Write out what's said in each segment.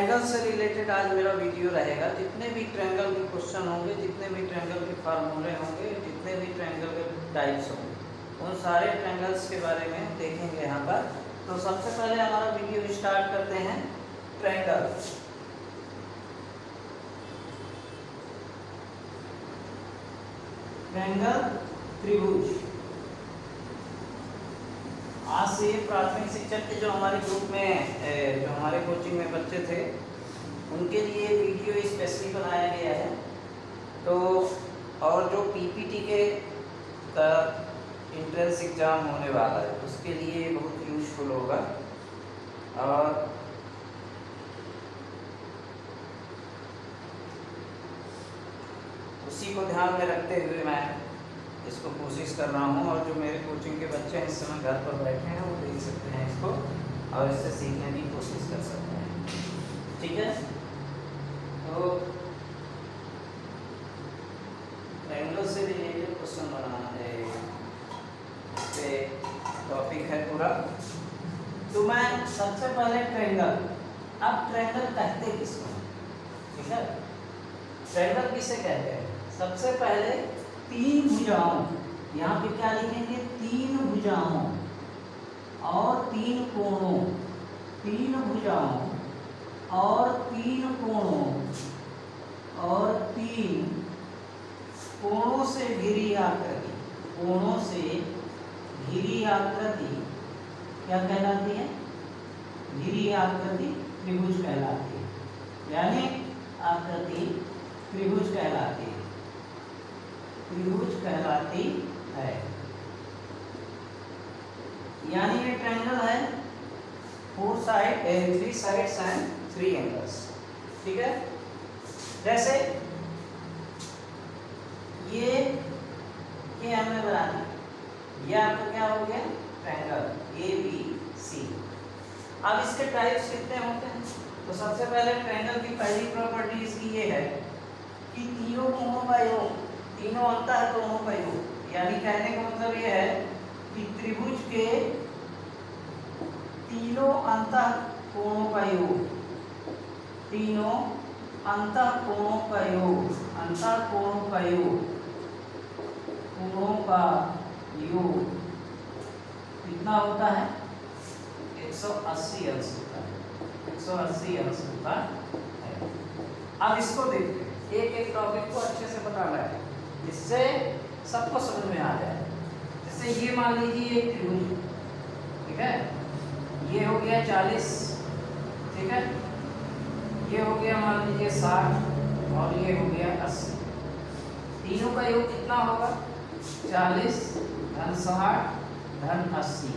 Triangle से related आज मेरा वीडियो रहेगा। जितने भी ट्रायंगल के क्वेश्चन होंगे, जितने भी ट्रायंगल के फार्मूले होंगे, जितने भी ट्रायंगल के टाइप्स होंगे, उन सारे ट्रायंगल्स के बारे में देखेंगे यहाँ पर। तो सबसे पहले हमारा वीडियो स्टार्ट करते हैं ट्रायंगल। ट्रायंगल त्रिभुज। आज से प्राथमिक शिक्षक के जो हमारे ग्रुप में जो हमारे कोचिंग में बच्चे थे, उनके लिए वीडियो स्पेशली बनाया गया है। तो और जो पीपीटी के का एंट्रेंस एग्ज़ाम होने वाला है, उसके लिए बहुत यूजफुल होगा। और उसी को ध्यान में रखते हुए मैं इसको कोशिश कर रहा हूँ। और जो मेरे कोचिंग के बच्चे हैं इस समय घर पर बैठे हैं, वो देख सकते हैं इसको और इससे सीखने की कोशिश कर सकते हैं। ठीक है, तो ट्रायंगल से रिलेटेड क्वेश्चन बनाना है, इस पे टॉपिक है पूरा। तो मैं सबसे पहले ट्रायंगल, अब ट्रायंगल कहते किसको, ठीक है, ट्रायंगल किसे कहते हैं? सबसे पहले तीन भुजाओं, यहाँ पे क्या लिखेंगे? तीन भुजाओं और तीन कोणों, तीन भुजाओं और तीन कोणों और तीन कोणों से घिरी आकृति, कोणों से घिरी आकृति क्या कहलाती है? घिरी आकृति त्रिभुज कहलाती है, यानी आकृति त्रिभुज कहलाती है, त्रिभुज कहलाती है। यानी ये ट्रायंगल है, three sides and three angles. ठीक है, जैसे ये हमने बना दिया, ये आपका क्या हो गया? Triangle A B C. अब इसके टाइप्स कितने होते हैं? तो सबसे पहले ट्रायंगल की पहली प्रॉपर्टी इसकी ये है कि तीनों कोणों का योग, तीनों अंतः कोणों का योग। यानी कहने का मतलब ये है कि त्रिभुज के तीनों अंतः कोणों का योग, तीनों अंतः कोणों का योग, अंतः कोणों का योग, कोणों का योग कितना होता है? 180 अंश होता है, 180 अंश होता है। अब इसको देखते हैं, एक एक टॉपिक को अच्छे से बताना है जिससे सबको समझ में आ जाए। जैसे ये मान लीजिए एक त्रिभुज, ठीक है, ये हो गया 40, ठीक है, ये हो गया मान लीजिए 60 और ये हो गया 80। तीनों का योग कितना होगा? 40 धन 60 धन 80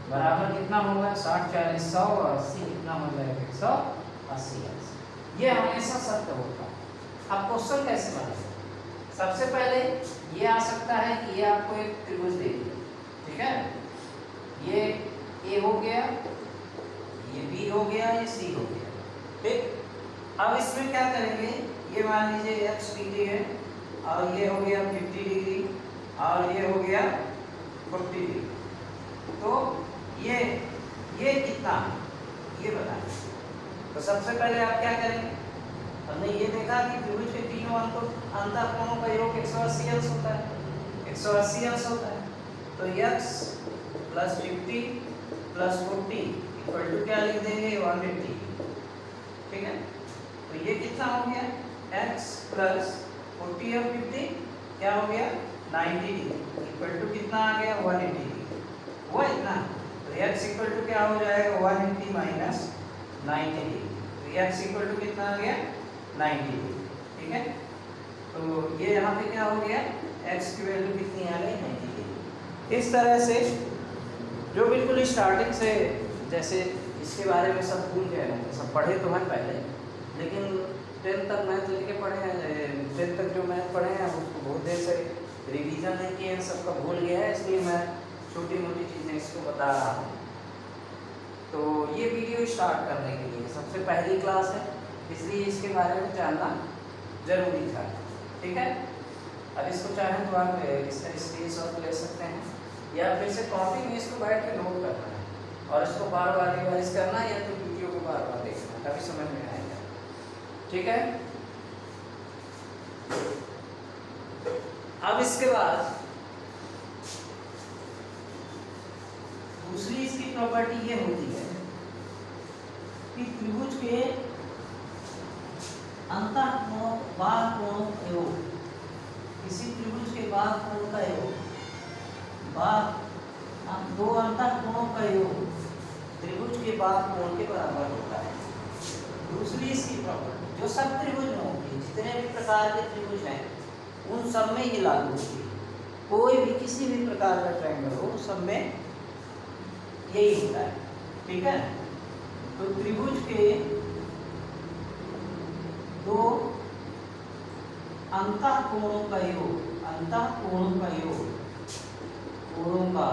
बराबर कितना होगा? 60 40 100 और 80 कितना हो जाएगा? 180 अंश। ये हमेशा सत्य होता है। अब क्वेश्चन कैसे बनेगा? सबसे पहले ये आ सकता है कि ये आपको एक त्रिभुज दे दिया, ठीक है, ये ए हो गया, ये बी हो गया, ये सी हो गया, ठीक। अब इसमें क्या करेंगे? ये मान लीजिए x डिग्री है और ये हो गया 50 डिग्री और ये हो गया 40 डिग्री। तो ये कितना है ये बताएं। तो सबसे पहले आप क्या करेंगे? हमने ये देखा कि त्रिभुज के तीनों अंतः कोणों का योग 180 अंश होता है, 180 अंश होता है। तो x + 50 + 40 इक्वल टू क्या लिख देंगे? 180। ठीक है, तो ये कितना हो गया? x + 40 और 50 क्या हो गया? 90 डिग्री इक्वल टू कितना आ गया? 180 डिग्री। वो इतना, तो x इक्वल टू क्या हो जाएगा? 180 माइनस 90 डिग्री। तो x इक्वल टू कितना आ गया? 90 डिग्री। ठीक है, तो ये यहाँ पे क्या हो गया? x की वैल्यू कितनी आ गई? 90 डिग्री। इस तरह से जो बिल्कुल स्टार्टिंग से, जैसे इसके बारे में सब भूल गए होंगे, सब पढ़े तो हैं पहले, लेकिन 10th तक मैथ लेके पढ़े हैं, 10th तक जो मैथ पढ़े हैं उसको बहुत देर से रिवीजन नहीं किए हैं, सबका भूल गया है, इसलिए मैं छोटी मोटी चीज़ें इसको बता रहा हूँ। तो ये वीडियो स्टार्ट करने के लिए सबसे पहली क्लास है, इसलिए इसके बारे में जानना जरूरी था। ठीक है, अब इसको चाहें तो आप इसका स्क्रीनशॉट ले सकते हैं या फिर से कॉपी में इसको बैठ के नोट करना है और इसको बार बार रिवाइज करना या तो वीडियो को बार बार देखना, तभी समझ में आएगा। ठीक है। अब इसके बाद दूसरी इसकी प्रॉपर्टी ये होती है कि त्रिभुज के अंतःकोणों बाह्य कोणों का योग, किसी त्रिभुज के बाह्य कोण का योग, दो अंतःकोणों का योग त्रिभुज के बाह्य कोण के बराबर होता है। दूसरी इसकी प्रॉपर्टी जो सब त्रिभुज में होती है, जितने भी प्रकार के त्रिभुज हैं उन सब में ये लागू होती है। कोई भी किसी भी प्रकार का ट्रायंगल हो उन सब में यही होता है, ठीक है। तो त्रिभुज के दो अंतःकोणों का योग, अंतःकोणों का योग, कोणों का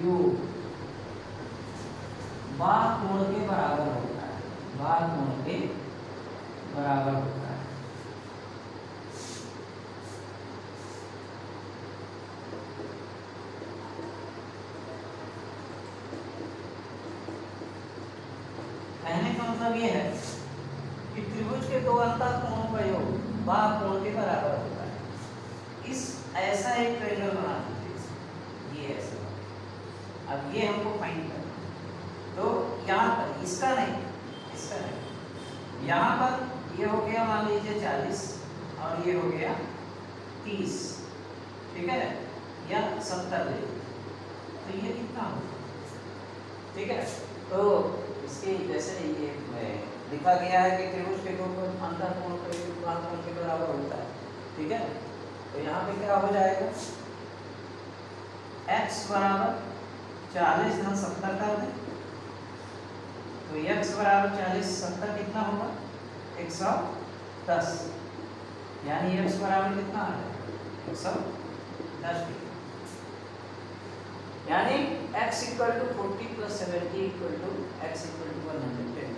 योग बाह्य कोण के बराबर होता है, बाह्य कोण के बराबर होता है। कहने का मतलब ये है कि त्रिभुज के दो अंतःकोणों का योग बाह्य कोण के बराबर होता है। इस ऐसा एक ट्रायंगल बना दीजिए, ये ऐसा। अब ये हमको फाइंड करना, तो यहाँ पर इसका नहीं, यहाँ पर ये हो गया मान लीजिए 40 और ये हो गया 30, ठीक है, या 70 ले, तो ये कितना होगा, ठीक है। तो इसके जैसे ये लिखा गया है कि त्रिभुज के दो अंतःकोण का योग बाह्य कोण के बराबर होता है, ठीक है। तो यहाँ पे क्या हो जाएगा, x बराबर 40 धन 70 कर दें, तो x बराबर 40 70 कितना होगा 110, यानी x बराबर कितना आ जाएगा 110 डिग्री, यानी x equal to 40 plus 70 equal to x equal to 110।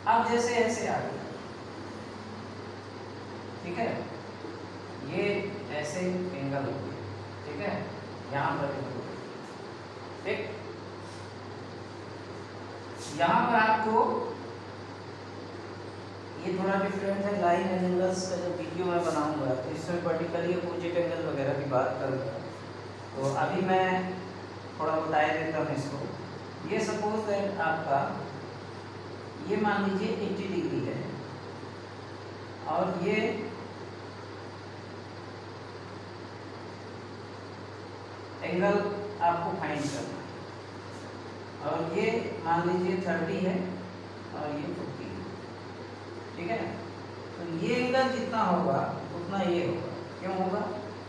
अब जैसे ऐसे आ गया, ठीक है, ये ऐसे एंगल हो गया, ठीक है, यहाँ पर ठीक, यहाँ पर आपको ये थोड़ा डिफरेंट है, लाइन एंगल्स का जब वीडियो मैं बनाऊंगा तो इसमें पर्टिकुलरली अपोजिट एंगल वगैरह की बात करूँगा। तो अभी मैं थोड़ा बताया देता हूँ इसको। ये सपोज दैट आपका ये मान लीजिए 80 डिग्री है और ये एंगल आपको फाइंड करना है, और ये मान लीजिए 30 है और ये 40 है, ठीक है। तो ये एंगल जितना होगा उतना ये होगा, क्यों होगा,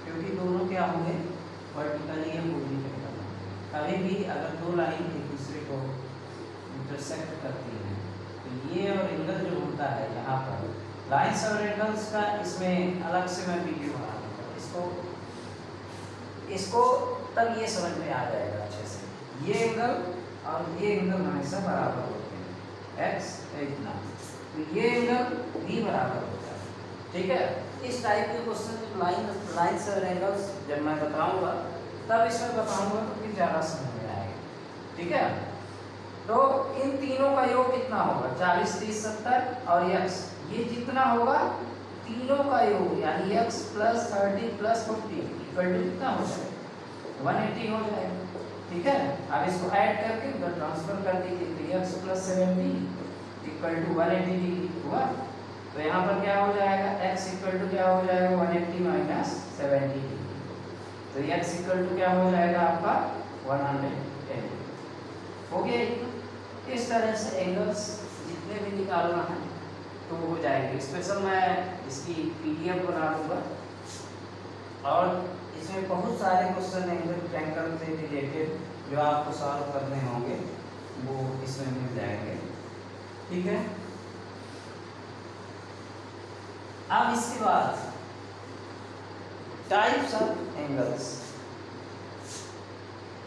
क्योंकि दोनों क्या होंगे वर्टिकली अपोजिट एंगल। कभी भी अगर दो लाइन एक दूसरे को इंटरसेक्ट करती हैं तो ये और एंगल जो होता है यहाँ पर लाइंस और एंगल्स का, इसमें अलग से मैं वीडियो बना दूँगा, इसको तब ये समझ में आ जाएगा अच्छे से। ये एंगल और ये एंगल हमेशा बराबर होते हैं, x इतना, तो ये एंगल भी बराबर होता है, ठीक है। इस टाइप के क्वेश्चन जब लाइंस और एंगल्स जब मैं बताऊंगा तब इसमें बताऊंगा तो फिर ज़्यादा समझ में आएगा, ठीक है। तो इन तीनों का योग कितना होगा 40 30 70 और x, ये जितना होगा तीनों का योग यानी x plus 30 plus 40 equal to कितना हो जाएगा 180 हो जाएगा, ठीक है। अब इसको ऐड करके उधर ट्रांसफर कर दीजिए, तो x plus 70 equal to 180 degree हुआ। तो यहाँ पर क्या हो जाएगा x इक्वल टू क्या हो जाएगा 180 माइनस 70 डिग्री, तो x इक्वल टू क्या हो जाएगा आपका 110 हो गया। इस तरह से एंगल्स जितने भी निकालना है तो हो जाएंगे। स्पेशल मैं इसकी PDF बना दूंगा और इसमें बहुत सारे क्वेश्चन एंगल से रिलेटेड जो आपको सॉल्व करने होंगे वो इसमें मिल जाएंगे, ठीक है। अब इसके बाद types of angles,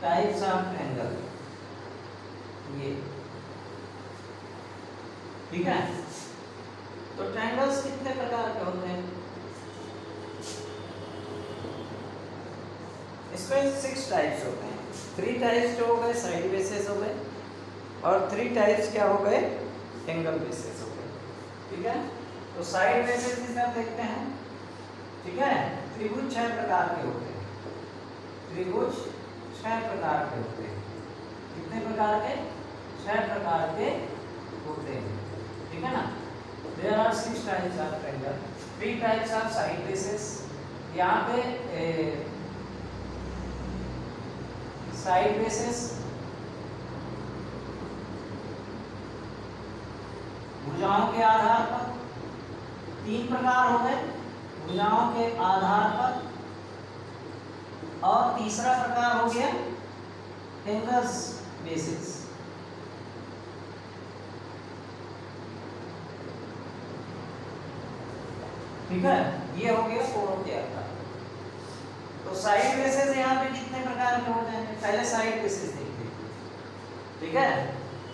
types of angle, ये ठीक है। तो ट्रायंगल्स कितने प्रकार के होते हैं, इसमें 6 टाइप्स होते हैं। 3 टाइप्स जो हो गए साइड बेसेस हो गए और 3 टाइप्स क्या हो गए एंगल बेसिस हो गए। ठीक है, तो साइड बेसिस इसका देखते हैं। ठीक है, त्रिभुज 6 प्रकार के होते हैं। त्रिभुज 6 प्रकार के होते हैं। कितने प्रकार के? 6 प्रकार के होते हैं। ठीक है ना। There are 6 types of triangle, 3 types of side bases। यहाँ पे साइड बेसिस भुजाओं के आधार पर 3 प्रकार हो गए, भुजाओं के आधार पर, और तीसरा प्रकार हो गया एंगल्स बेसिस। ठीक है, ये हो गया कोणों के आधार। तो साइड बेसिस यहाँ पे कितने प्रकार के हो जाएंगे? पहले साइड बेसिस देखते हैं। ठीक है,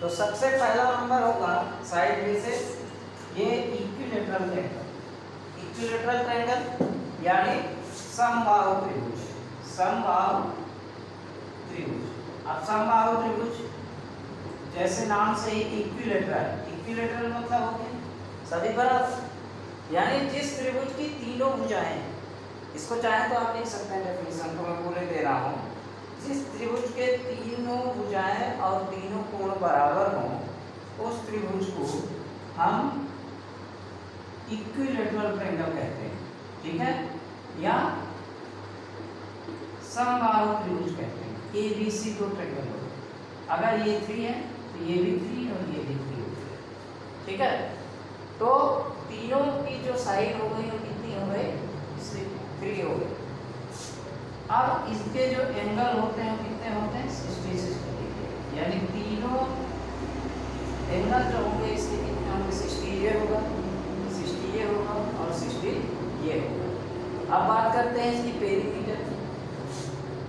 तो सबसे पहला नंबर होगा साइड बेसिस, ये इक्विलेटरल ट्रायंगल। इक्विलेटरल ट्रायंगल यानी समबाहु त्रिभुज। समबाहु त्रिभुज। अब समबाहु त्रिभुज जैसे नाम से ही इक्विलेटरल, इक्विलेटरल मतलब हो गया सभी बराबर, यानी जिस त्रिभुज की तीनों भुजाएं, इसको चाहे तो आप लिख सकते हैं डेफिनेशन को, मैं पूरे दे रहा हूँ। जिस त्रिभुज के तीनों भुजाएं और तीनों कोण बराबर हों, उस त्रिभुज को हम इक्विलेटरल ट्रायंगल कहते हैं। ठीक है, या समबाहु त्रिभुज कहते हैं। ABC दो ट्रायंगल हो, अगर ये 3 है तो ये भी 3 और ये भी 3 हो गया। ठीक है, तो तीनों की जो साइड हो गई वो कितनी हो गई? 3 हो गई। अब इसके जो एंगल होते हैं कितने होते हैं? 60 डिग्री, यानी तीनों एंगल जो होंगे इसके कितने होंगे? 60 ये होगा, 60 ये होगा और 60 ये होगा। अब बात करते हैं इसकी पेरीमीटर की।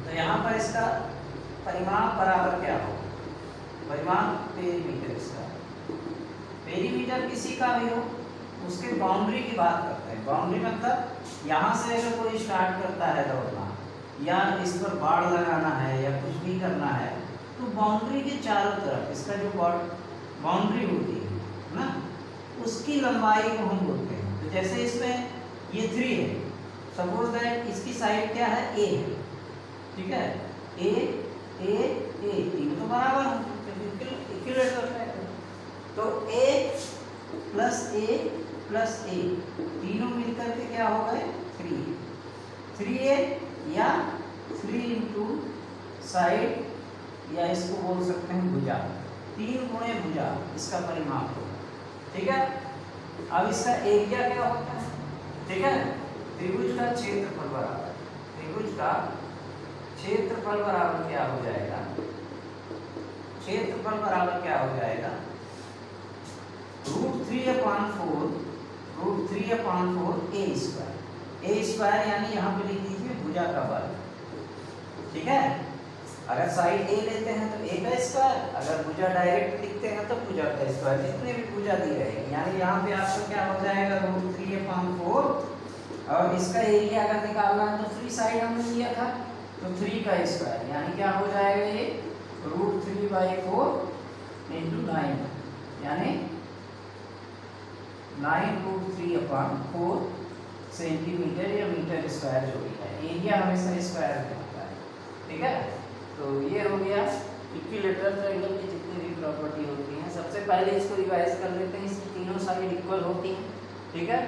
तो यहाँ पर इसका परिमाण बराबर क्या होगा? परिमाण पेरीमीटर इसका। पेरीमीटर किसी का भी हो, उसके बाउंड्री की बात करते हैं। बाउंड्री मतलब यहाँ से अगर कोई स्टार्ट करता है दौड़ना, या इस पर बाड़ लगाना है या कुछ भी करना है, तो बाउंड्री के चारों तरफ इसका जो बाउंड्री होती है ना, उसकी लंबाई को हम बोलते हैं। तो जैसे इसमें ये 3 है, सपोज दैट इसकी साइड क्या है? A है। ठीक है, A तीनों तो बराबर होंगे, इक्विलेटरल है। तो A प्लस A तीनों मिलकर के क्या हो गए? 3A या 3 इंटू साइड, या इसको बोल सकते हैं भुजा, 3 गुणे भुजा इसका परिमाप होगा। ठीक है, अब इसका एरिया क्या होता है? ठीक है, त्रिभुज का क्षेत्रफल बराबर, त्रिभुज का क्षेत्रफल बराबर क्या हो जाएगा? क्षेत्रफल बराबर क्या हो जाएगा? √3/4 A स्क्वायर। A स्क्वायर यानी यहाँ पे लिख दीजिए भुजा का वर्ग। ठीक है, अगर साइड A लेते हैं तो A का स्क्वायर, अगर भुजा डायरेक्ट लिखते हैं तो भुजा का स्क्वायर, जितने भी भुजा दी रहेगी। यानी यहाँ पे आपको क्या हो जाएगा? √3/4, और इसका एरिया अगर निकालना है तो 3 साइड हमने लिया था, तो 3 का स्क्वायर, यानी क्या हो जाएगा? ये √3/4 × 9, यानी 9√3/4 सेंटीमीटर या मीटर स्क्वायर जो भी है। एरिया हमेशा स्क्वायर में होता है। ठीक है, तो ये हो गया इक्विलेटरल ट्रायंगल की जितनी भी प्रॉपर्टी होती हैं। सबसे पहले इसको रिवाइज कर लेते हैं। इसकी तीनों साइड इक्वल होती हैं। ठीक है,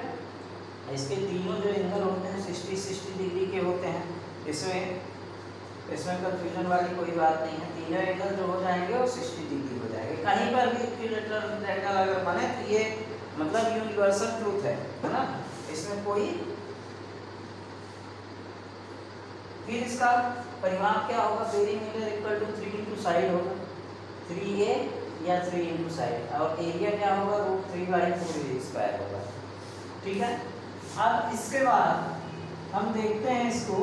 इसके तीनों जो एंगल होते हैं 60 डिग्री के होते हैं। इसमें कंफ्यूजन वाली कोई बात नहीं है। तीनों एंगल जो हो जाएंगे वो 60 डिग्री हो जाएंगे। कहीं पर भी इक्विलेटरल ट्रायंगल अगर बने तो ये मतलब यूनिवर्सल ट्रूथ है ना, इसमें कोई। फिर इसका परिमाप क्या होगा? Perimeter equal to 3 into side होगा, 3A या 3 इंटू साइड, और एरिया क्या होगा? √3/4 स्क्वायर होगा। ठीक है, अब इसके बाद हम देखते हैं इसको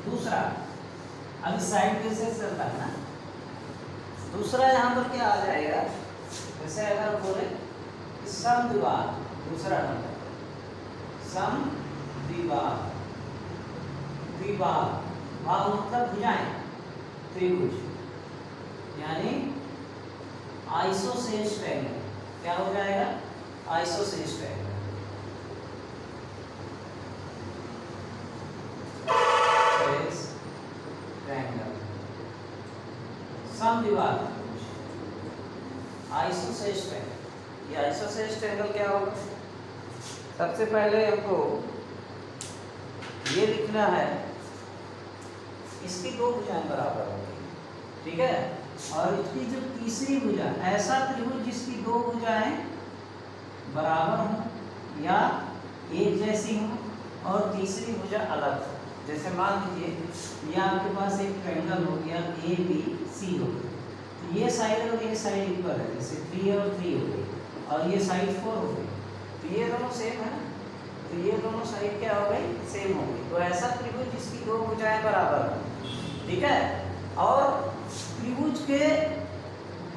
दूसरा। अभी साइड बेसिस चलता है ना, दूसरा यहाँ पर क्या आ जाएगा? जैसे अगर बोले समद्विबाहु, दूसरा नंबर समद्विबाहु, द्विबाहु, बाहु मतलब भुजाएं, त्रिभुज यानी आइसोसेलेस ट्रायंगल। क्या हो जाएगा? Isosceles triangle. समद्विबाहु त्रिभुज आइसोसेलेस ट्रायंगल। ये आइसोसेलेस ट्रायंगल क्या होगा? सबसे पहले हमको ये लिखना है, इसकी दो भुजाएं बराबर होंगी, ठीक है। और इसकी जो तीसरी भुजा, ऐसा त्रिभुज जिसकी दो भुजाएं बराबर हों या एक जैसी हों और तीसरी भुजा अलग हो। जैसे मान लीजिए ये आपके पास एक ट्रायंगल हो गया ए बी सी हो गया, तो ये साइड और ये साइड इक्वल है, जैसे 3 और 3 हो गई और ये साइड 4 हो गई, तो ये दोनों सेम है ना, तो ये दोनों साइड क्या हो गई? सेम हो गई। तो ऐसा त्रिभुज जिसकी दो भुजाएं बराबर हो, ठीक है। और त्रिभुज के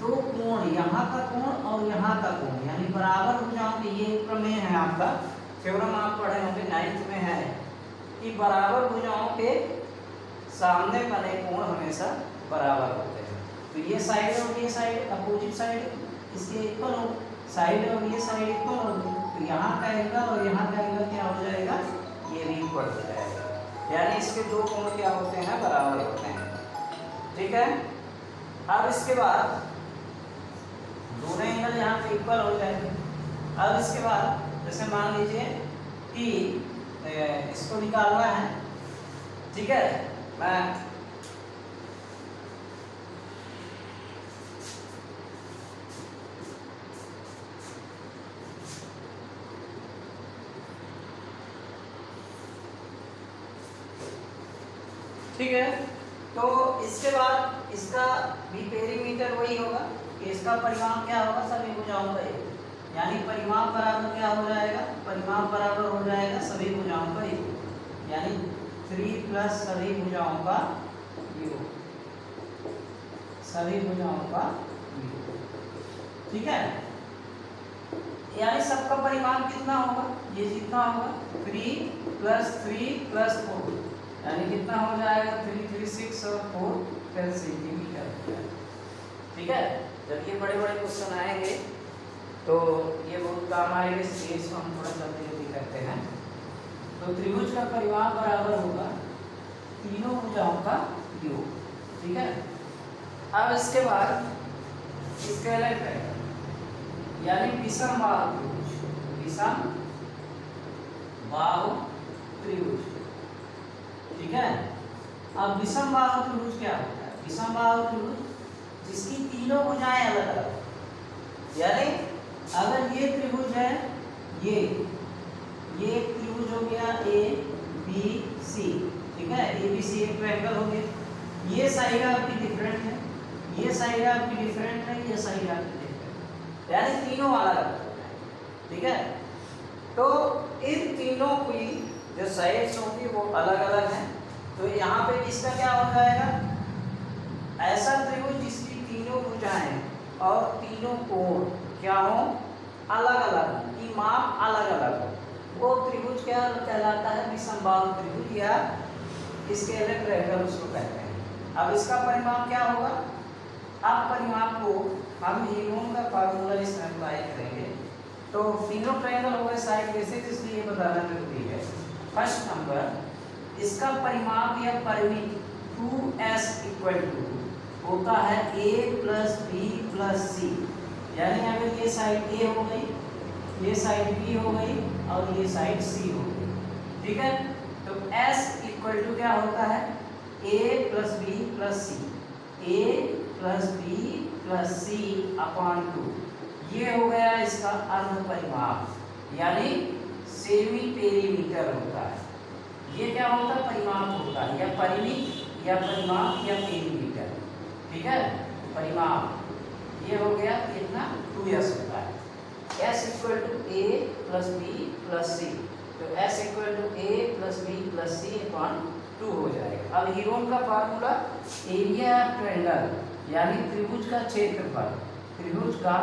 दो कोण, यहाँ का कोण और यहाँ का कोण यानी बराबर भुजाओं के, ये प्रमेय है आपका, थ्योरम आप पढ़े होंगे 9th में है कि बराबर भुजाओं के सामने बने कोण हमेशा बराबर होते हैं। तो ये साइड और ये साइड अपोजिट साइड इसके इक्वल हो, साइड और ये साइड इक्वल हो, तो यहाँ का एंगल और यहाँ का एंगल क्या हो जाएगा? ये भी इक्वल हो जाएगा, यानी इसके दो कोण क्या होते हैं? बराबर होते हैं, ठीक है। अब इसके बाद दोनों एंगल यहाँ पे इक्वल हो जाएंगे। अब इसके बाद जैसे मान लीजिए कि इसको निकालना है, ठीक है। मैं ठीक है, तो इसके बाद इसका भी पेरीमीटर वही होगा कि इसका परिमाप क्या होगा? सभी भुजाओं का योग, यानी परिमाप बराबर क्या हो जाएगा? परिमाप बराबर हो जाएगा सभी भुजाओं का योग, यानी 3 प्लस सभी भुजाओं का योग, सभी भुजाओं का योग, ठीक है। यानी सबका परिमाप कितना होगा? ये जितना होगा 3 प्लस 3 प्लस 4 यानी कितना हो जाएगा? 3 3 6 और 4 10 सेंटीमीटर, ठीक है। जब ये बड़े बड़े क्वेश्चन आएंगे तो ये बहुत काम आएंगे, इसलिए इसको हम थोड़ा जल्दी जल्दी करते हैं। तो त्रिभुज का परिमाप बराबर होगा तीनों भुजाओं का योग, ठीक है। अब इसके बाद इसका अलग है, यानी विषम बाहु त्रिभुज, विषम बाहु त्रिभुज, ठीक है। अब विषम बाहु त्रिभुज क्या होता है? विषम बाहु त्रिभुज जिसकी तीनों भुजाएं अलग अलग, यानी अगर ये त्रिभुज है, ये एक त्रिभुज हो गया ए बी सी, ठीक है, ए बी सी एक ट्रायंगल हो गया, ये साइड आपकी डिफरेंट है, ये साइड आपकी डिफरेंट है, ये साइड आपकी डिफरेंट, यानी तीनों अलग अलग है, ठीक है। तो इन तीनों की जो साइड्स होंगी वो अलग अलग हैं, तो यहाँ पे इसका क्या हो जाएगा? ऐसा त्रिभुज जिसकी तीनों भुजाएं और तीनों कोण क्या हो? अलग अलग, की माप अलग अलग हो, वो त्रिभुज क्या कहलाता है? विषम बाहु त्रिभुज, या इसके अलग ट्रायंगल उसको कहते हैं। अब इसका परिमाप क्या होगा? अब परिमाप को हम हीरोन का फार्मूला इसमें अप्लाई करेंगे। तो तीनों ट्रायंगल हो गए साइड बेसिस, इसलिए बताना जरूरी है। फर्स्ट नंबर, इसका परिमाप या परिमित 2s इक्वल टू होता है a प्लस बी प्लस सी, यानी अगर ये साइड a हो गई, ये साइड b हो गई और ये साइड c हो गई, ठीक है। तो s इक्वल टू क्या होता है? a plus B plus C, a plus B plus C upon 2, ये हो गया इसका अर्ध परिमाप, यानी सेमी पेरीमीटर होता है। ये क्या होता है? परिमाप होता है, या परिमित या परिमाप या पेरीमीटर, ठीक है। परिमाप ये हो गया कितना? 2s होता है। s equal to a plus B plus C, तो s equal to a plus B plus C upon 2 हो जाएगा। अब हीरोन का फार्मूला, एरिया ऑफ ट्रायंगल यानी त्रिभुज का क्षेत्रफल, त्रिभुज का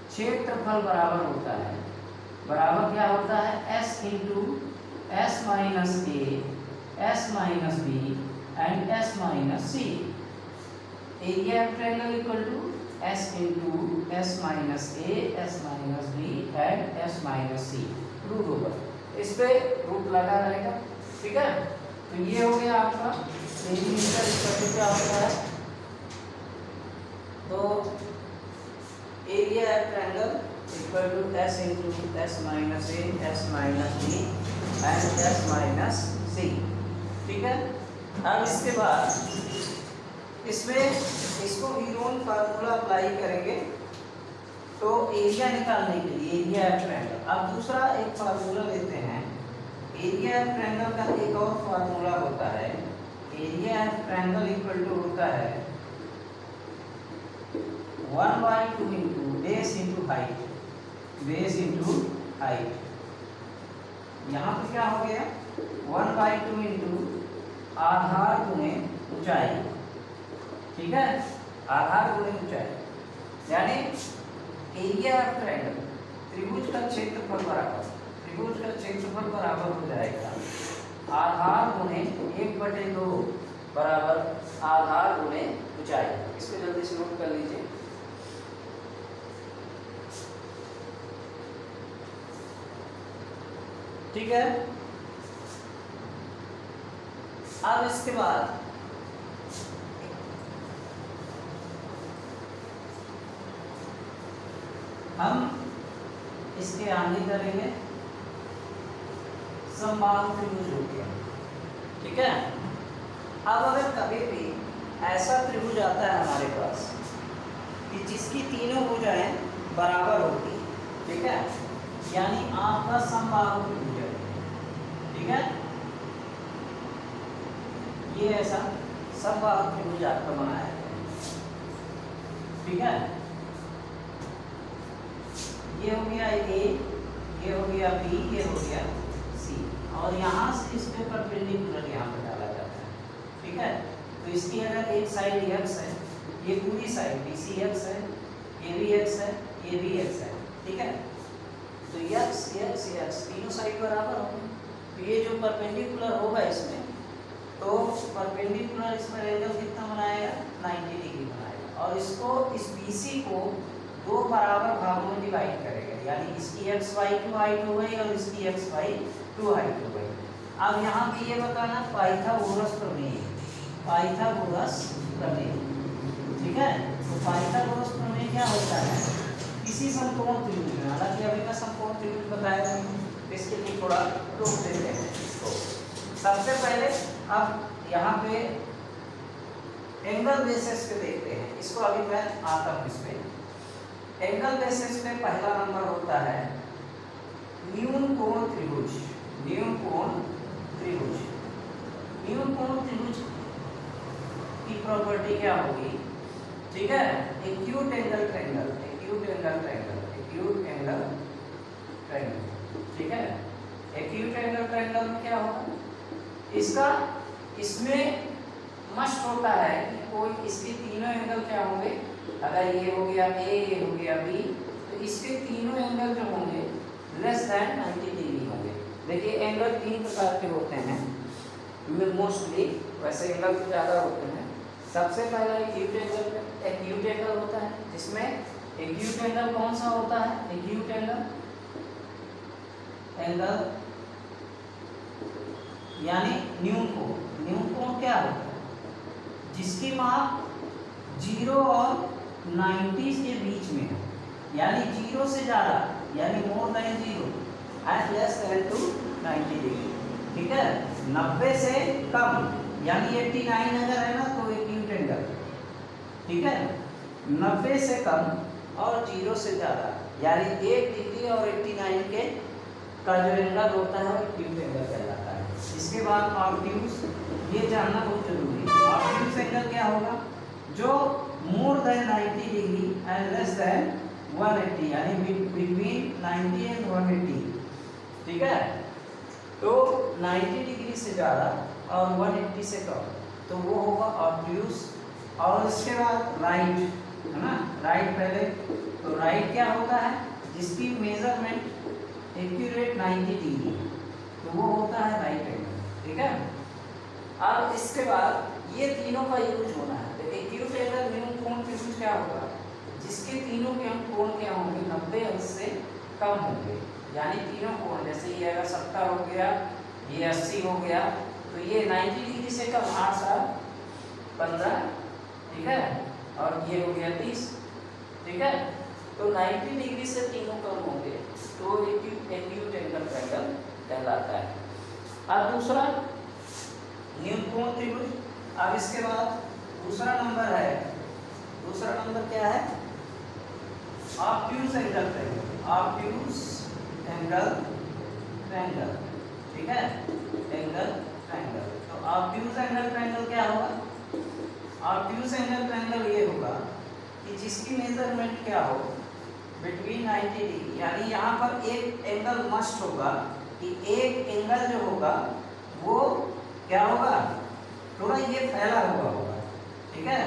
क्षेत्रफल बराबर होता है, बराबर क्या होता है? s into s minus a, s minus b and s minus c, area of triangle equal to S into S minus A S minus B and S minus C root over. इस पे root लगा रहेगा, ठीक है। तो ये हो गया आपका सेंटीमीटर स्क्वायर क्या होता है। तो area of triangle equal to S into S minus A S minus B and S minus C, ठीक है। अब इसके बाद इसमें इसको हीरोन फार्मूला अप्लाई करेंगे तो एरिया निकालने के लिए, एरिया ऑफ ट्रायंगल। अब दूसरा एक फार्मूला लेते हैं। एरिया ऑफ ट्रायंगल का एक और फार्मूला होता है। Area of triangle equal to होता है 1/2 into base into height, base into height. यहाँ पर क्या हो गया 1/2 इंटू आधार गुणे ऊंचाई, ठीक है। आधार गुणे ऊंचाई यानी एरिया ऑफ ट्रायंगल, त्रिभुज का क्षेत्रफल बराबर, त्रिभुज का क्षेत्रफल बराबर हो जाएगा आधार गुणे 1/2 बराबर आधार गुणे ऊंचाई। इसको जल्दी से नोट कर लीजिए। ठीक है। अब इसके बाद हम इसके आगे करेंगे समबाहु त्रिभुज हो गया, ठीक है। अब अगर कभी भी ऐसा त्रिभुज आता है हमारे पास कि जिसकी तीनों भुजाएं बराबर होती, ठीक है, यानी आपका समबाहु त्रिभुज है, ठीक है। ये ऐसा समबाहु त्रिभुज आपका बनाया है, ठीक है। ये हो गया ए, ये हो गया बी, ये हो गया सी, और यहाँ से इस पे परपेंडिकुलर यहाँ पर डाला जाता है, ठीक है। तो इसकी अगर एक साइड x है, ये पूरी साइड BC x है, ये भी x है, ये भी x है, ठीक है। तो x x x तीनों साइड बराबर होंगे। तो ये जो परपेंडिकुलर होगा इसमें, तो परपेंडिकुलर इसमें एंगल कितना बनाएगा 90 डिग्री बनाएगा, और इसको इस BC को दो बराबर भागों में डिवाइड करेगा, यानी इसकी x/2 हाइट हो गई और इसकी x/2 हाइट हो गई। अब यहाँ पे ये बताना पाइथागोरस प्रमेय, पाइथागोरस प्रमेय, ठीक है। तो पाइथागोरस प्रमेय क्या होता है, किसी समकोण त्रिभुज में, हालांकि अभी मैं समकोण त्रिभुज बताया नहीं, इसके लिए थोड़ा रोक देते हैं इसको। सबसे पहले अब यहाँ पे एंगल बेसिस पे देखते हैं इसको, अभी मैं आता हूँ इस पे। एंगल बेसिस पे पहला नंबर होता है न्यून कोण त्रिभुज, न्यून कोण त्रिभुज। न्यून कोण त्रिभुज की प्रॉपर्टी क्या होगी, ठीक है। Acute angle triangle, acute angle triangle, acute angle triangle, ठीक है। एक्यूट एंगल ट्रायंगल में क्या होगा, इसका इसमें मस्ट होता है कि कोई इसके तीनों एंगल क्या होंगे, अगर ये हो गया A, ये हो गया B, तो इसके तीनों एंगल जो होंगे लेस देन 90 डिग्री होंगे। देखिए एंगल तीन प्रकार के होते हैं मोस्टली, वैसे एंगल तो ज़्यादा होते हैं। सबसे पहला एक्यूट एंगल, एक्यूट एंगल होता है, जिसमें एक्यूट एंगल कौन सा होता है, एक्यूट एंगल, एंगल यानी न्यून कोण। न्यून कोण क्या होता है, जिसकी माप 0 और 90 के बीच में, यानी 0 से ज़्यादा, यानी more than 0 and less than to 90 डिग्री, ठीक है। 90 से कम यानी 89 अगर है ना तो एक्यूट एंगल, ठीक है। 90 से कम और 0 से ज़्यादा यानी 1 डिग्री और 89 के का जो एंगल होता है वो एक्यूट एंगल कहलाता है। इसके बाद ऑब्ट्यूज, ये जानना बहुत जरूरी है। ऑब्ट्यूज एंगल क्या होगा, जो more than 90 degree and less then 180, यानी बिटवीन 90 एंड 180, ठीक है। तो 90 डिग्री से ज़्यादा और 180 से कम, तो वो होगा ऑब्ट्यूज। और इसके बाद राइट, है ना, राइट पहले। तो राइट क्या होता है, जिसकी मेजरमेंट एक्यूरेट 90 डिग्री, तो वो होता है राइट एंगल, ठीक है। अब इसके बाद ये तीनों का यूज होना है। एक्यूट एंगल न्यून कोण त्रिभुज क्या होगा, जिसके तीनों के हम कोण क्या होंगे 90 अंश से कम होंगे, यानी तीनों कोण, जैसे ये अगर 70 हो गया, ये 80 हो गया, तो ये 90 डिग्री से कम 8 7 15, ठीक है, और ये हो गया 30, ठीक है, तो 90 डिग्री से तीनों कम होंगे तो एक्यूट एंगल ट्रायंगल कहलाता है। अब दूसरा न्यून कोण त्रिभुज। अब इसके बाद दूसरा नंबर है, दूसरा नंबर क्या है, obtuse angle triangle, obtuse angle triangle, ठीक है, एंगल ट्रायंगल। तो ऑब्ट्यूज एंगल ट्रायंगल क्या होगा, ऑब्ट्यूज एंगल ट्रायंगल ये होगा कि जिसकी मेजरमेंट क्या हो बिटवीन 90 डिग्री, यानी यहाँ पर एक एंगल मस्ट होगा कि एक एंगल जो होगा वो क्या होगा, थोड़ा ये फैला हुआ होगा, ठीक है,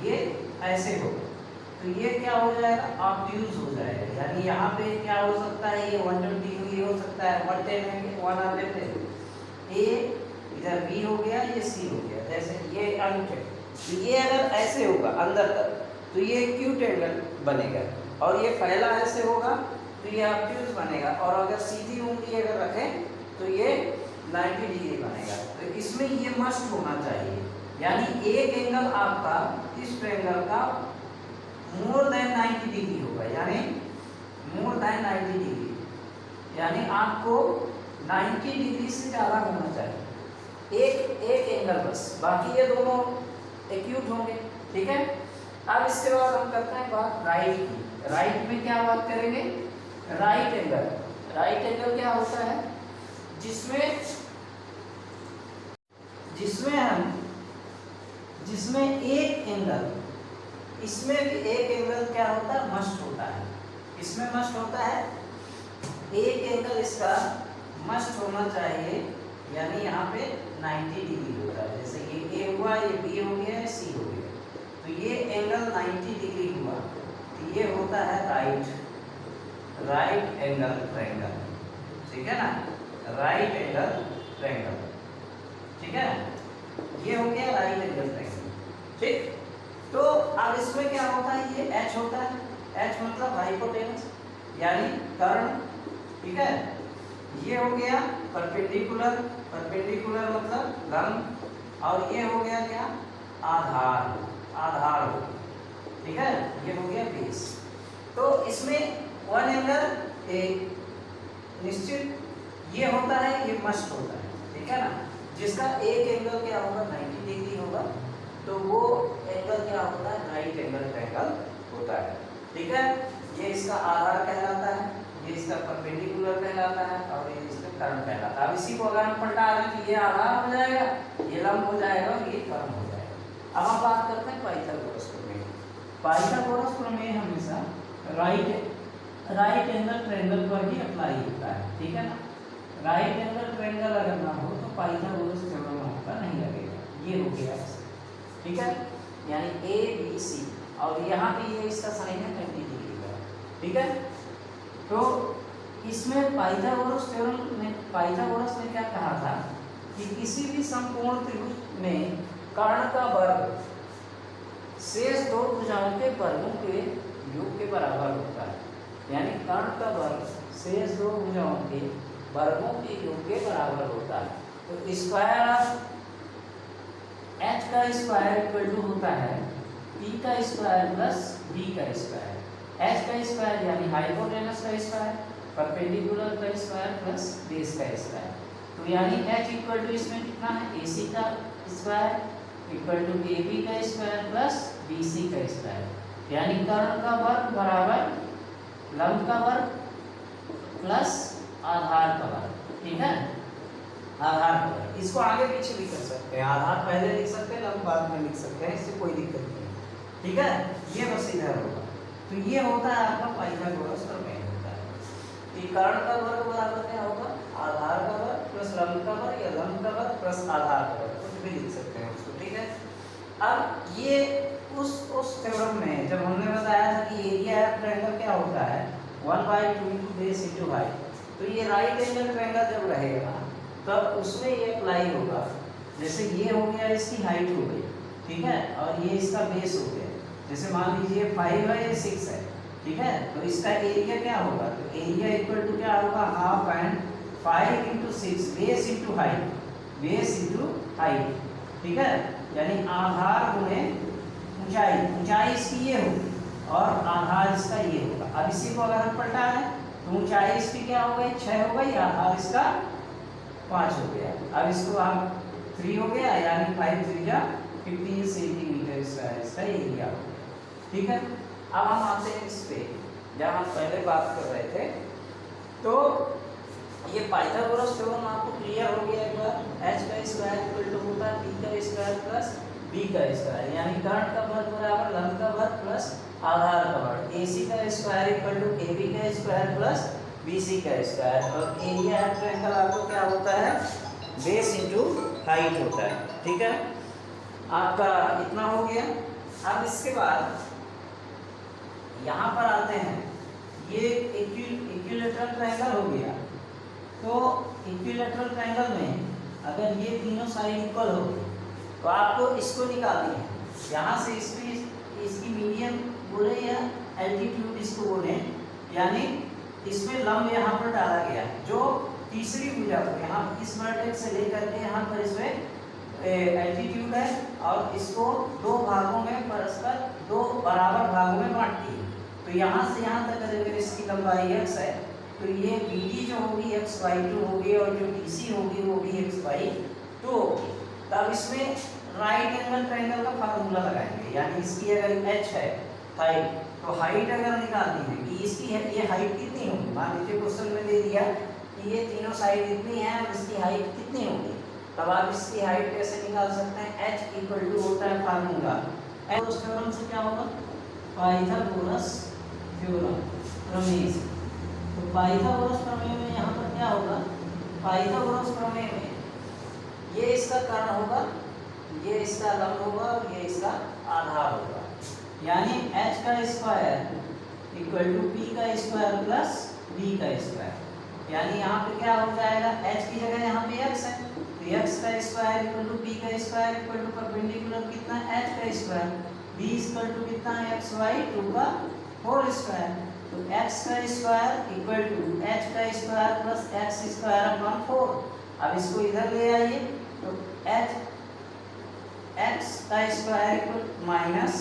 ये ऐसे होगा, तो ये क्या हो जाएगा, ऑब्ट्यूज हो जाएगा, यानी यहाँ पे क्या हो सकता है, ये 120 डिग्री हो सकता है, 110 100, ए इधर बी हो गया, ये सी हो गया, जैसे ये अंक, ये अगर ऐसे होगा अंदर तक तो ये एक्यूट एंगल बनेगा, और ये फैला ऐसे होगा तो ये ऑब्ट्यूज बनेगा, और अगर सीधी उंगली अगर रखें तो ये 90 डिग्री बनेगा। तो इसमें ये मस्ट होना चाहिए, यानी एक एंगल आपका इस ट्रायंगल का मोर देन 90 डिग्री होगा, यानी मोर देन 90 डिग्री, यानी आपको 90 डिग्री से ज़्यादा होना चाहिए एक एंगल बस, बाकी ये दोनों एक्यूट होंगे, ठीक है। अब इसके बाद हम करते हैं बात राइट की। राइट में क्या बात करेंगे, राइट एंगल। राइट एंगल क्या होता है, जिसमें एक एंगल, इसमें भी एक एंगल क्या होता है, मस्ट होता है, इसमें मस्ट होता है, एक एंगल इसका मस्ट होना चाहिए, यानी यहाँ पे 90 डिग्री होता है, जैसे ये ए हुआ, ये बी हो गया, सी हो गया, तो ये एंगल 90 डिग्री हुआ, तो ये होता है राइट एंगल ट्रायंगल, ठीक है ना, राइट एंगल ट्रायंगल, ठीक है, ये हो गया राइट एंगल ट्रायंगल, ठीक। तो अब इसमें क्या होता है, ये एच होता है, एच मतलब हाइपोटेनस यानी कर्ण, ठीक है, ये हो गया परपेंडिकुलर, परपेंडिकुलर मतलब लंब, और ये हो गया क्या, आधार, आधार हो, ठीक है, ये हो गया बेस। तो इसमें वन एंगल एक निश्चित ये होता है, ये मस्ट होता है, ठीक है ना, जिसका एक एंगल क्या होगा 90 डिग्री होगा, तो वो एंगल क्या होता है, राइट एंगल ट्रायंगल होता है, ठीक है। ये इसका आधार कहलाता है, ये इसका परपेंडिकुलर कहलाता है, और ये इसका कर्ण कहलाता है। अब इसी को अगर हम पलटा दें तो ये आधार हो जाएगा, ये लंब हो जाएगा, और ये कर्ण हो जाएगा। अब हम बात करते हैं पाइथागोरस प्रमेय। पाइथागोरस प्रमेय हमेशा राइट एंगल ट्रायंगल पर ही अप्लाई होता है, ठीक है ना। राइट एंगल ट्रायंगल अगर ना हो तो पाइथागोरस थ्योरम आपका नहीं लगेगा, ये हो गया, ठीक है, यानी ए बी सी, और यहाँ भी ये इसका साइन है 90 डिग्री का, ठीक है। तो इसमें पाइथागोरस थ्योरम में, पाइथागोरस ने क्या कहा था कि किसी भी समकोण त्रिभुज में कर्ण का वर्ग शेष दो भुजाओं के वर्गों के योग के बराबर होता है, यानी कर्ण का वर्ग शेष दो भुजाओं के वर्गों के योग के बराबर होता है। तो स्क्वायर ऑफ एच का स्क्वायर इक्वल टू होता है पी का स्क्वायर प्लस बी का स्क्वायर, एच का स्क्वायर यानी हाइपोटेनस का स्क्वायर, परपेंडिकुलर का स्क्वायर प्लस बेस का स्क्वायर, तो यानी एच इक्वल टू इसमें कितना है, ए सी का square equal to A B का स्क्वायर प्लस बी सी का स्क्वायर, यानी कर्ण का वर्ग बराबर लंब का वर्ग प्लस आधार का वर्ग, ठीक है, आधार का वर्ग। इसको आगे पीछे भी कर सकते हैं, आधार पहले लिख सकते हैं, लंब बाद में लिख सकते हैं, इससे कोई दिक्कत नहीं है, ठीक है, ये बस इधर होगा। तो ये होता है आपका पाइथागोरस प्रमेय होता है कि कर्ण का वर्ग बराबर क्या होगा, आधार का वर्ग प्लस लंब का वर्ग, या लंब का वर्ग प्लस आधार का वर्ग, कुछ भी लिख सकते हैं उसको, ठीक है। अब ये उस थ्योरम में जब हमने बताया था कि एरिया ऑफ ट्रायंगल क्या होता है 1/2 into बेस into हाइट, तो ये राइट एंगल ट्रायंगल जब रहेगा तब उसमें ये अप्लाई होगा। जैसे ये हो गया, इसकी हाइट हो गई, ठीक है, और ये इसका बेस हो गया। जैसे मान लीजिए 5 है, ये 6 है, ठीक है, तो इसका एरिया क्या होगा, तो एरिया इक्वल टू क्या होगा, half and 5 into 6 base into height, base into height, ठीक है, यानी आधार गुणे ऊंचाई, ऊंचाई इसकी ये होगी और आधार इसका ये होगा। अब इसी को अगर हम पलटा है तो ऊंचाई इसकी क्या हो गई, 6 हो गई, आधार इसका 5 हो गया। अब इसको आप 3 हो गया, यानी 5 3 जा 15 सेंटीमीटर इसका एरिया हो गया, ठीक है। अब हम आते हैं इस पे, जहाँ हम पहले बात कर रहे थे, तो ये पाइथागोरस थ्योरम आपको क्लियर हो गया एक बार, h का स्क्वायर इक्वल टू होता है p का स्क्वायर प्लस b का स्क्वायर, यानी कर्ण का वर्ग बराबर लंब का वर्ग प्लस आधार का वर्ग, ac का स्क्वायर इक्वल टू ab का स्क्वायर प्लस bc का स्क्वायर, और एरिया ऑफ ट्रायंगल आपको क्या होता है, बेस इनटू हाइट होता है, ठीक है। आपका इतना हो गया। अब इसके बाद यहाँ पर आते हैं, ये इक्विलैटरल ट्रायंगल हो गया, तो इक्विलैटरल ट्रायंगल में अगर ये तीनों साइड इक्वल हो तो आपको इसको निकालनी है, यहाँ से इसकी मीडियन बोले या एल्टीट्यूड इसको बोले, यानी इसमें लंब यहाँ पर डाला गया है, जो तीसरी भुजा को यहाँ इस वर्टेक्स से लेकर के यहाँ पर इसमें एल्टीट्यूड है, और इसको दो भागों में परस्पर दो बराबर भागों में बांटती है। तो यहाँ से यहाँ तक अगर इसकी लंबाई x है तो ये BD जो होगी x/2 होगी, और जो BC होगी वो भी x/2 होगी। तब इसमें राइट एंगल ट्रायंगल का फार्मूला लगाएंगे, यानी इसकी अगर h है हाइट, तो हाइट अगर निकालनी है कि इसकी है, ये हाइट कितनी होगी, मान लीजिए क्वेश्चन में दे दिया कि ये तीनों साइड इतनी है और इसकी हाइट कितनी होगी, तब आप इसकी हाइट कैसे निकाल सकते हैं, h इक्वल टू होता है फार्मूला, उस थ्योरम से क्या होगा, पाइथागोरस थ्योरम प्रमेय से। तो पाइथागोरस प्रमेय में यहाँ पर क्या होगा, पाइथागोरस प्रमेय में ये इसका कर्ण होगा, ये इसका लंब होगा और ये इसका आधार होगा, यानी h का स्क्वायर इक्वल टू p का स्क्वायर प्लस b का स्क्वायर, यानी यहाँ पे क्या हो जाएगा, h की जगह यहाँ पे x है, तो x का स्क्वायर इक्वल टू p का स्क्वायर इक्वल टू परपेंडिकुलर कितना h का स्क्वायर, b इक्वल टू कितना है x/2 का होल स्क्वायर, तो x का स्क्वायर इक्वल टू h का square plus x square upon 4। अब इसको इधर ले आइए, तो x का स्क्वायर इक्वल माइनस,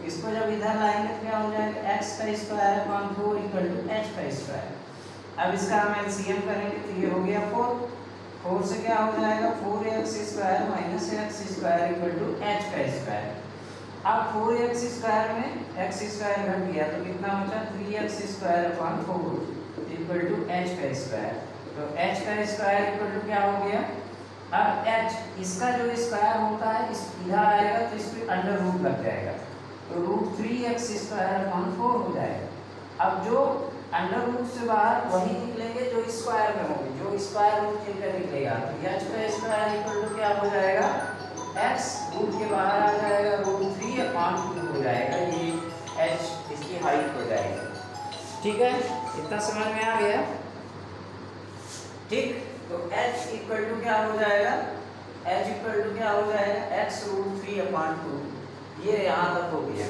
इसको जब इधर लाएंगे तो क्या हो जाएगा, x का square upon 4 equal to h का स्क्वायर। अब इसका हम एलसीएम करेंगे तो ये हो गया 4 से क्या हो जाएगा, 4x square minus x square equal to h का स्क्वायर। अब 4x स्क्वायर में x स्क्वायर घट गया तो कितना बचा, 3x square upon 4 equal to h का स्क्वायर, तो h का स्क्वायर इक्वल टू क्या हो गया, अब h इसका जो स्क्वायर होता है इस इधर आएगा तो इस पे अंडर रूट लग जाएगा, तो रूट 3x स्क्वायर अपॉन 4 हो जाएगा। अब जो अंडर रूट से बाहर वही निकलेंगे जो स्क्वायर में होंगे, जो स्क्वायर रूट लेकर निकलेगा, तो h का स्क्वायर इक्वल टू क्या हो जाएगा, x रूट के बाहर आ जाएगा, रूट 3/2 हो जाएगा, ये h इसकी हाइट हो जाएगी, ठीक है, इतना समझ में आ गया, ठीक। तो h इक्वल टू क्या हो जाएगा, h इक्वल टू क्या हो जाएगा, x रूट 3/2, ये यहाँ तक हो गया,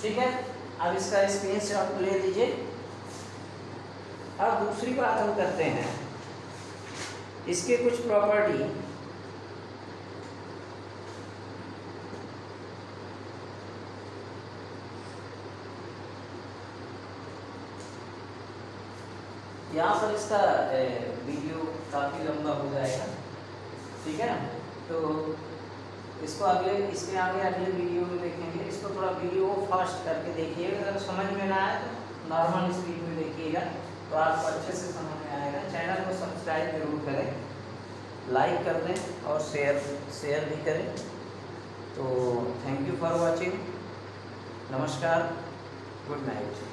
ठीक है। अब इसका स्क्रीनशॉट ले लीजिए। अब दूसरी बात हम करते हैं, इसके कुछ प्रॉपर्टी, यहाँ पर इसका वीडियो काफ़ी लंबा हो जाएगा, ठीक है ना, तो इसको इसके आगे अगले वीडियो में देखेंगे। इसको थोड़ा वीडियो को फास्ट करके देखिएगा, अगर समझ में ना आए तो नॉर्मल स्पीड में देखिएगा, तो आपको अच्छे से समझ में आएगा। चैनल को सब्सक्राइब जरूर करें, लाइक कर दें और शेयर भी करें। तो थैंक यू फॉर वॉचिंग, नमस्कार, गुड नाइट।